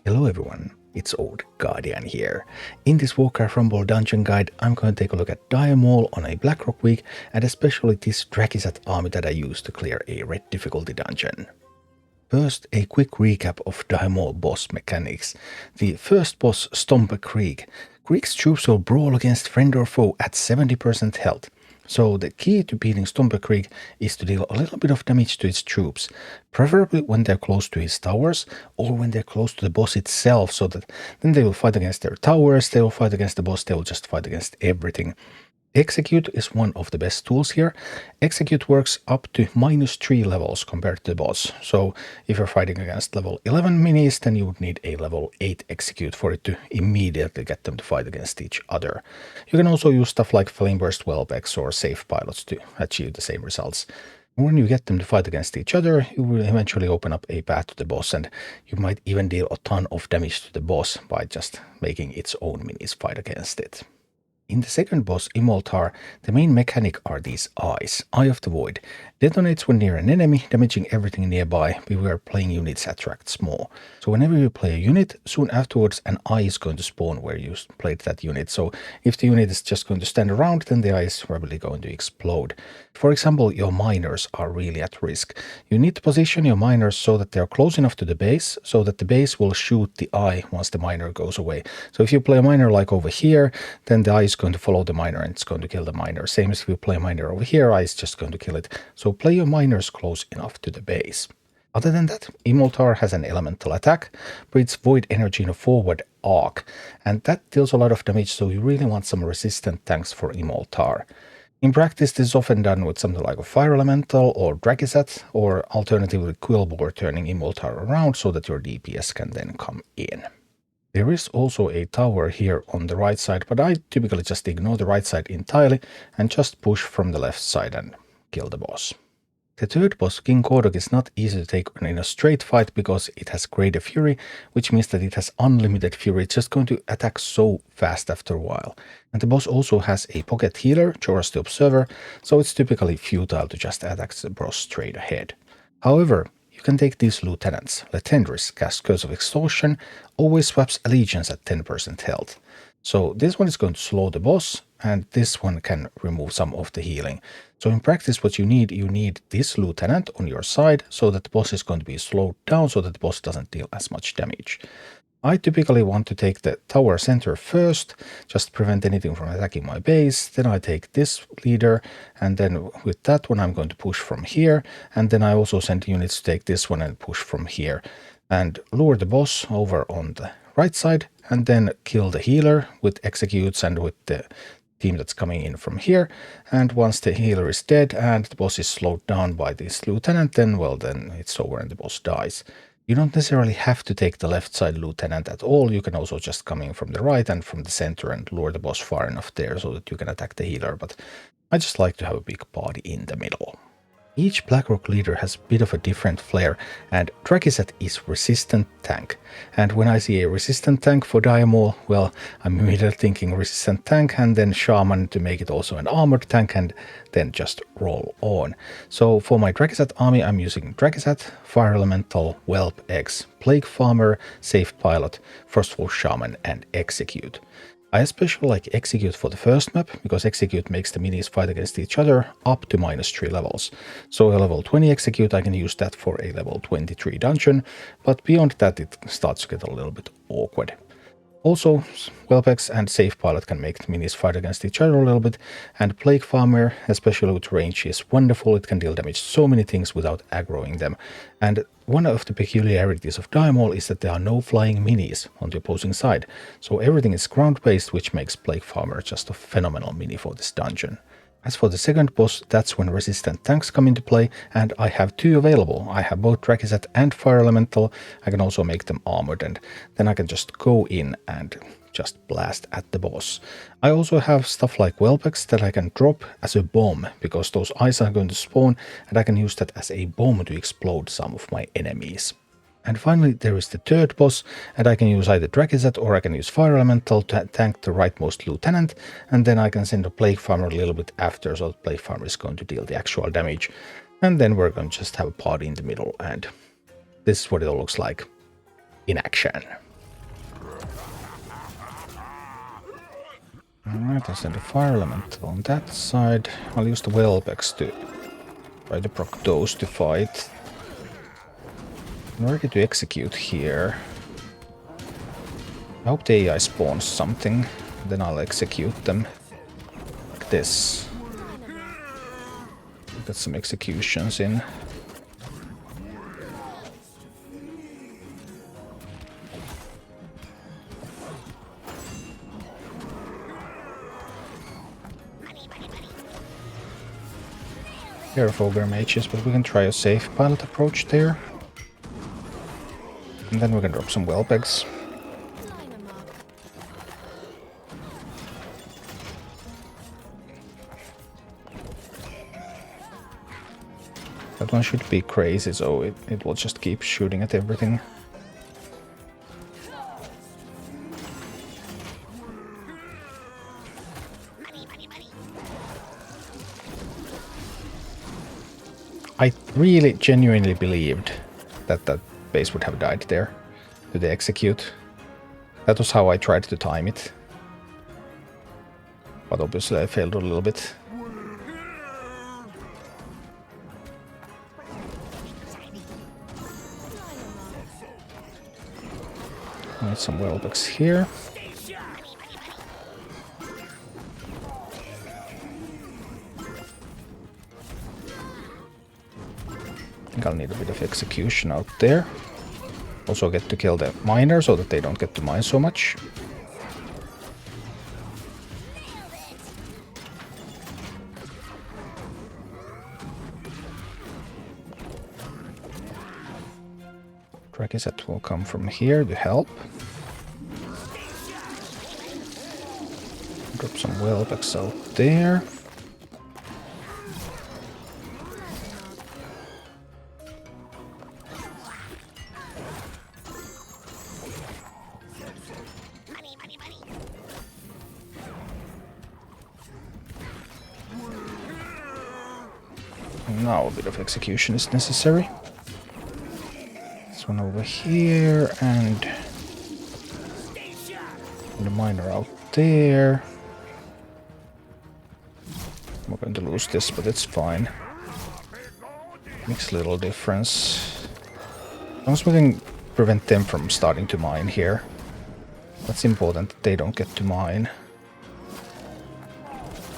Hello everyone, it's Old Guardian here. In this Warcraft Rumble dungeon guide, I'm going to take a look at Dire Maul on a Blackrock week, and especially this Drakkisath army that I used to clear a red difficulty dungeon. First, a quick recap of Dire Maul boss mechanics. The first boss, Stomper Kreeg. Kreeg's troops will brawl against friend or foe at 70% health. So the key to beating Stomper Kreeg is to deal a little bit of damage to its troops, preferably when they're close to his towers or when they're close to the boss itself, so that then they will fight against their towers, they will fight against the boss, they will just fight against everything. Execute is one of the best tools here. Execute works up to -3 levels compared to the boss. So if you're fighting against level 11 minis, then you would need a level 8 execute for it to immediately get them to fight against each other. You can also use stuff like Flameburst Whelpex or Safe Pilots to achieve the same results. When you get them to fight against each other, you will eventually open up a path to the boss, and you might even deal a ton of damage to the boss by just making its own minis fight against it. In the second boss, Immol'thar, the main mechanic are these eyes. Eye of the Void. Detonates when near an enemy, damaging everything nearby. Beware playing units attracts more. So whenever you play a unit, soon afterwards an eye is going to spawn where you played that unit. So if the unit is just going to stand around, then the eye is probably going to explode. For example, your miners are really at risk. You need to position your miners so that they're close enough to the base, so that the base will shoot the eye once the miner goes away. So if you play a miner like over here, then the eye is going to follow the miner and it's going to kill the miner. Same as if you play a miner over here, eye is just going to kill it. So play your miners close enough to the base. Other than that, Immol'thar has an elemental attack, breathes void energy in a forward arc, and that deals a lot of damage, so you really want some resistant tanks for Immol'thar. In practice, this is often done with something like a Fire Elemental or Drakkisath, or alternatively Quillbore turning Immol'thar around so that your DPS can then come in. There is also a tower here on the right side, but I typically just ignore the right side entirely and just push from the left side and kill the boss. The third boss, King Gordok, is not easy to take in a straight fight because it has greater fury, which means that it has unlimited fury. It's just going to attack so fast after a while. And the boss also has a pocket healer, Joras the Observer, so it's typically futile to just attack the boss straight ahead. However, you can take these lieutenants. Letendris casts Curse of Exhaustion, always swaps allegiance at 10% health. So this one is going to slow the boss, and this one can remove some of the healing. So in practice, what you need this lieutenant on your side so that the boss is going to be slowed down so that the boss doesn't deal as much damage. I typically want to take the tower center first, just prevent anything from attacking my base. Then I take this leader, and then with that one I'm going to push from here, and then I also send units to take this one and push from here, and lure the boss over on the right side, and then kill the healer with executes and with the team that's coming in from here. And once the healer is dead and the boss is slowed down by this lieutenant, then it's over and the boss dies. You don't necessarily have to take the left side lieutenant at all. You can also just come in from the right and from the center and lure the boss far enough there so that you can attack the healer, but I just like to have a big party in the middle. Each Blackrock leader has a bit of a different flair, and Drakkisath is resistant tank. And when I see a resistant tank for Dire Maul, well, I'm immediately thinking resistant tank and then shaman to make it also an armored tank and then just roll on. So for my Drakkisath army, I'm using Drakkisath, Fire Elemental, Whelp X, Plague Farmer, Safe Pilot, Frostfall Shaman, and Execute. I especially like Execute for the first map, because Execute makes the minis fight against each other up to -3 levels. So a level 20 Execute, I can use that for a level 23 dungeon, but beyond that it starts to get a little bit awkward. Also, Whelpex and Safe Pilot can make the minis fight against each other a little bit, and Plague Farmer, especially with range, is wonderful. It can deal damage to so many things without aggroing them. And one of the peculiarities of Dire Maul is that there are no flying minis on the opposing side, so everything is ground-based, which makes Plague Farmer just a phenomenal mini for this dungeon. As for the second boss, that's when resistant tanks come into play, and I have two available. I have both Drakkisath and Fire Elemental. I can also make them armored, and then I can just go in and just blast at the boss. I also have stuff like Whelpex that I can drop as a bomb, because those eyes are going to spawn, and I can use that as a bomb to explode some of my enemies. And finally, there is the third boss, and I can use either Drakkisath or I can use Fire Elemental to tank the rightmost lieutenant, and then I can send a Plague Farmer a little bit after, so the Plague Farmer is going to deal the actual damage. And then we're going to just have a party in the middle, and this is what it all looks like in action. Alright, I'll send a fire elemental on that side. I'll use the Whelpex to try to proc those to fight. I'm ready to execute here. I hope the AI spawns something, then I'll execute them. Like this. Get some executions in. Careful, Ogre Mages, but we can try a safe pilot approach there. And then we can drop some Whelpex. That one should be crazy, so it will just keep shooting at everything. I really genuinely believed that that base would have died there to the execute. That was how I tried to time it. But obviously I failed a little bit. Need some Whelpex here. I think I'll need a bit of execution out there. Also get to kill the miner so that they don't get to mine so much. Drakkisath will come from here to help. Drop some Whelpex out there. Now a bit of execution is necessary. This one over here and the miner out there. We're going to lose this, but it's fine. Makes little difference. As long as we can prevent them from starting to mine here. That's important that they don't get to mine.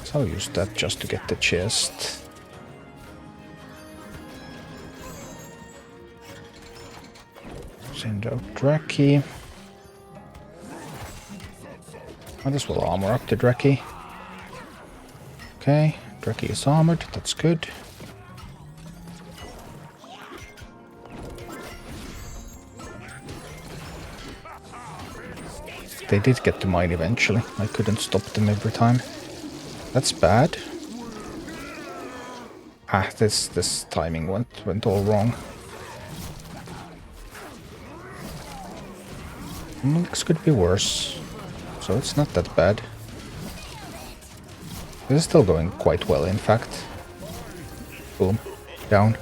So I'll use that just to get the chest. Send out Drakki. Might as well armor up the Drakki. Okay, Drakki is armored, that's good. They did get to mine eventually. I couldn't stop them every time. That's bad. Ah, this timing went all wrong. Looks could be worse, so it's not that bad. This is still going quite well, in fact. Boom. Down.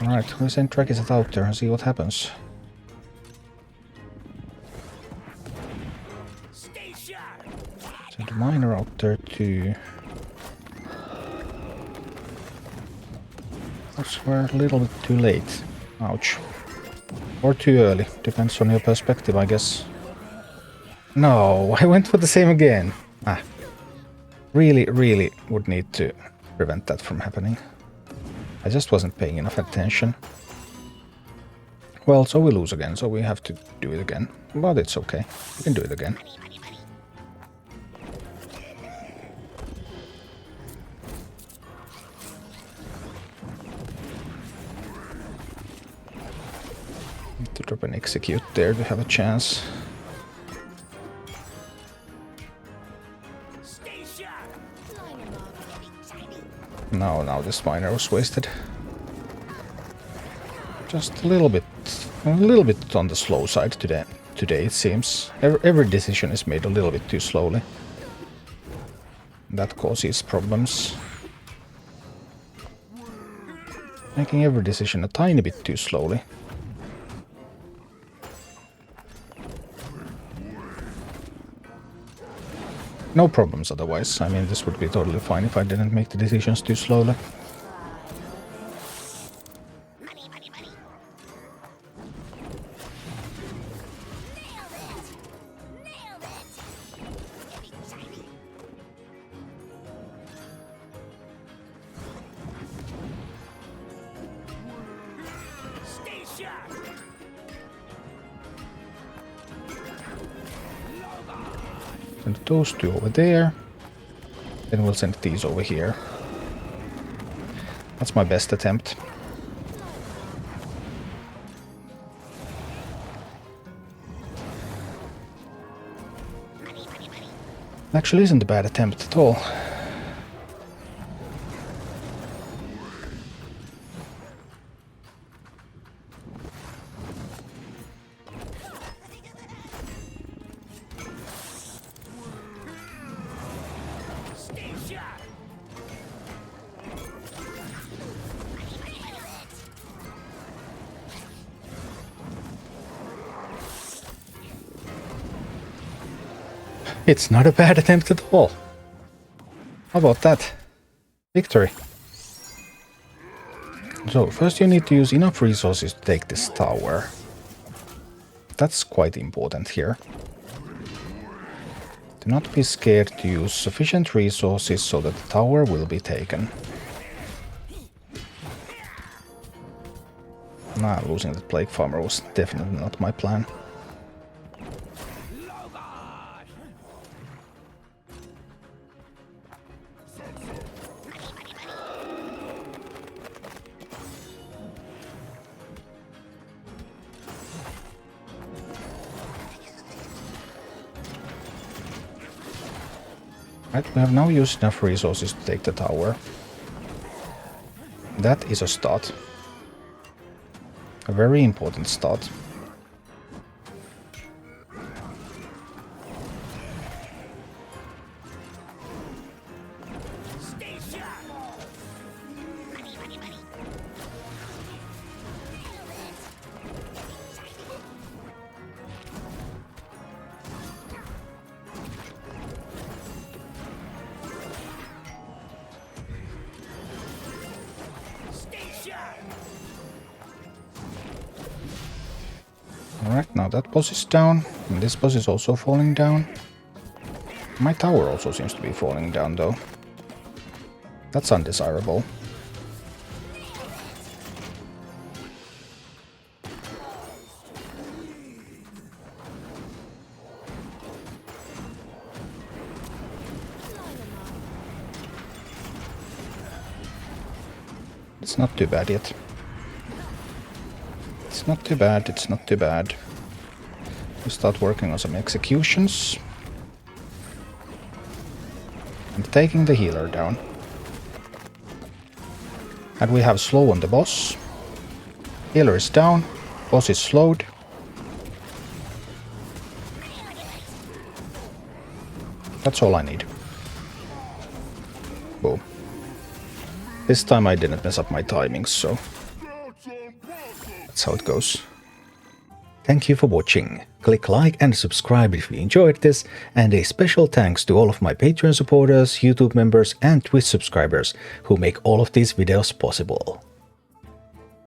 Alright, we'll send Drakkisath out there and see what happens. Send a miner out there to... We're a little bit too late. Ouch. Or too early. Depends on your perspective, I guess. No, I went for the same again. Ah. Really would need to prevent that from happening. I just wasn't paying enough attention. Well, so we lose again, so we have to do it again. But it's okay. We can do it again. Need to drop an execute there to have a chance. No, now this miner was wasted. Just a little bit on the slow side today it seems. Every decision is made a little bit too slowly. That causes problems. Making every decision a tiny bit too slowly. No problems otherwise. I mean, this would be totally fine if I didn't make the decisions too slowly. Send those two over there. Then we'll send these over here. That's my best attempt. Actually isn't a bad attempt at all. It's not a bad attempt at all. How about that? Victory. So, first you need to use enough resources to take this tower. That's quite important here. Do not be scared to use sufficient resources so that the tower will be taken. Nah, losing the plague farmer was definitely not my plan. Right, we have now used enough resources to take the tower. That is a start. A very important start. Alright, now that boss is down, and this boss is also falling down. My tower also seems to be falling down, though. That's undesirable. It's not too bad yet. It's not too bad, it's not too bad. We start working on some executions. And taking the healer down. And we have slow on the boss. Healer is down, boss is slowed. That's all I need. Boom. This time I didn't mess up my timings, so that's how it goes. Thank you for watching. Click like and subscribe if you enjoyed this, and a special thanks to all of my Patreon supporters, YouTube members and Twitch subscribers who make all of these videos possible.